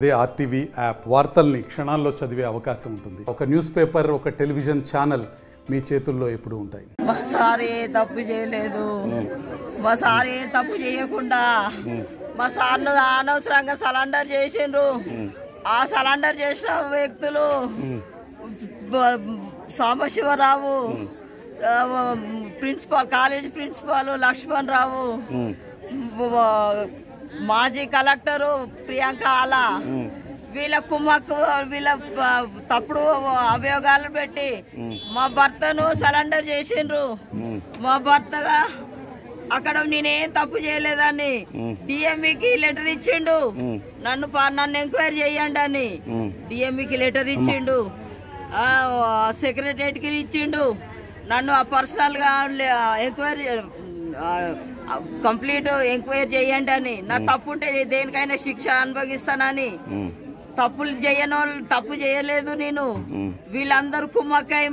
అదే RTV app వార్తల్ని క్షణాల్లో చదివే అవకాశం ఉంటుంది. ఒక న్యూస్ పేపర్, ఒక టెలివిజన్ ఛానల్ మీ చేతుల్లో ఎప్పుడు ఉంటాయి. మా సారే తప్పు చేయలేదు, మా సారే తప్పు చేయకుండా మా సార్ను అనవసరంగా సరెండర్ చేసిండ్రు. ఆ సరెండర్ చేసిన వ్యక్తులు Sambasivarao, principal, college principal Laxman Rao, మాజీ కలెక్టరు ప్రియాంక ఆలా, వీళ్ళ కుమ్మక్కు, వీళ్ళ తప్పుడు అభియోగాలు పెట్టి మా భర్తను సరెండర్ చేసిండ్రు. మా భర్తగా అక్కడ నేనేం తప్పు చేయలేదని డిఎంఈకి లెటర్ ఇచ్చిండు. నన్ను ఎంక్వైరీ చేయండి అని డిఎంఈకి లెటర్ ఇచ్చిండు, సెక్రటరియట్ కి ఇచ్చిండు. నన్ను పర్సనల్ గా ఎంక్వైరీ కంప్లీట్ ఎంక్వైరీ చేయండి అని. నా తప్పు ఉంటే దేనికైనా శిక్ష అనుభవిస్తానని. తప్పు చేయలేదు నేను. వీళ్ళందరూ కుమ్మక్కై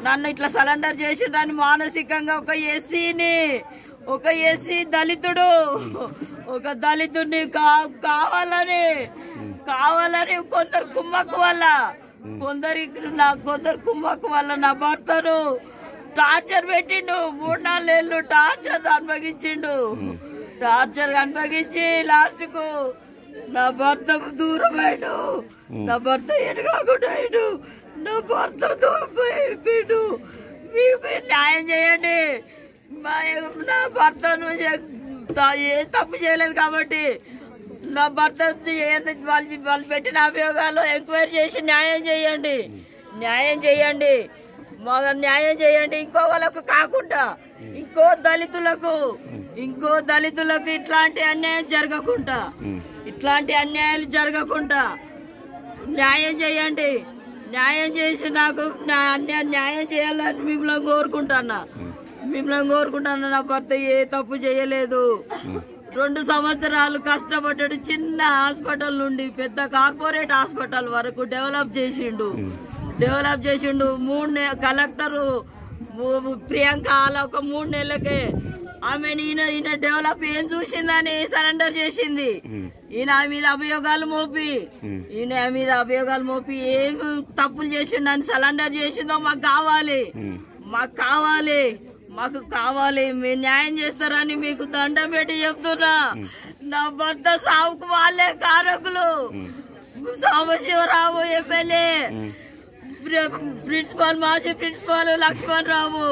నన్ను ఇట్లా సరెండర్ చేసిండ్రని మానసికంగా ఒక ఎస్సీ దళితుడు, ఒక దళితుడిని కావాలని కొందరు కుమ్మక్కు వల్ల నా భర్తను టార్చర్ పెట్టిండు. 3-4 ఏళ్ళు టార్చర్ అనుభవించి లాస్ట్ కు నా భర్త దూరం అయ్యాడు. నా భర్త ఎడగాకుండా అయ్యాడు. నా భర్త దూరం అయిపోయాడు. మీరు న్యాయం చేయండి. నా భర్తను ఏ తప్పు చేయలేదు కాబట్టి నా భర్త వాళ్ళు పెట్టిన అభియోగాలు ఎంక్వైరీ చేసి న్యాయం చేయండి. ఇంకో వాళ్ళకు కాకుండా ఇంకో దళితులకు ఇట్లాంటి అన్యాయాలు జరగకుండా న్యాయం చేయండి. న్యాయం చేసి నాకు న్యాయం చేయాలని మిమ్మల్ని కోరుకుంటాను. నా భర్త ఏ తప్పు చేయలేదు. 2 సంవత్సరాలు కష్టపడ్డాడు. చిన్న హాస్పిటల్ నుండి పెద్ద కార్పొరేట్ హాస్పిటల్ వరకు డెవలప్ చేసిండు. 3 కలెక్టరు ప్రియాంక అలా ఒక 3 నెలలకే ఆమె ఈయన డెవలప్ ఏం చూసిందని సరెండర్ చేసింది. ఈయన మీద అభియోగాలు మోపి ఏం తప్పులు చేసిండని సరెండర్ చేసిందో మాకు కావాలి. మీరు న్యాయం చేస్తారని మీకు దండం పెట్టి చెప్తున్నా. నా భర్త సావుకు వాళ్ళే కారకులు. సాంబశివరావు ఎమ్మెల్యే, మాజీ ప్రిన్సిపాల్ లక్ష్మణ్ రావు,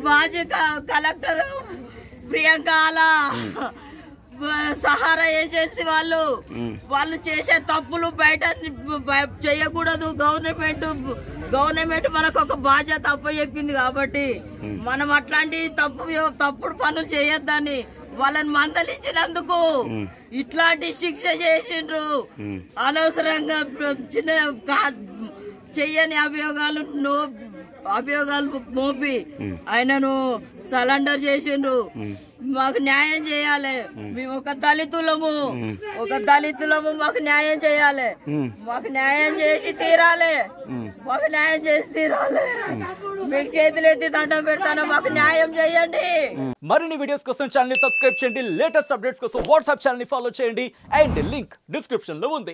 మాజీ కలెక్టర్ ప్రియాంక ఆలా, సహారా ఏజెన్సీ వాళ్ళు చేసే తప్పులు బయట చేయకూడదు. గవర్నమెంట్ మనకు ఒక బాధ్యత చెప్పింది కాబట్టి మనం అట్లాంటి తప్పుడు పనులు చేయొద్దని వాళ్ళని మందలించినందుకు ఇట్లాంటి శిక్ష చేసిండ్రు. అనవసరంగా చెయ్యని అభియోగాలు మోపి ఆయనను సరెండర్ చేసిండ్రు. మాకు న్యాయం చేయాలి. మేము ఒక దళితులము మాకు న్యాయం చేయాలి. మాకు న్యాయం చేసి తీరాలి. మీకు చేతులెత్తి దండం పెడతాను. మాకు న్యాయం చేయండి. మరిన్ని వీడియోస్ కోసం ఛానల్ ని సబ్స్క్రైబ్ చేయండి. లేటెస్ట్ అప్డేట్స్ కోసం వాట్సాప్ ఛానల్ ని ఫాలో చేయండి. అండ్ లింక్ డిస్క్రిప్షన్ లో ఉంది.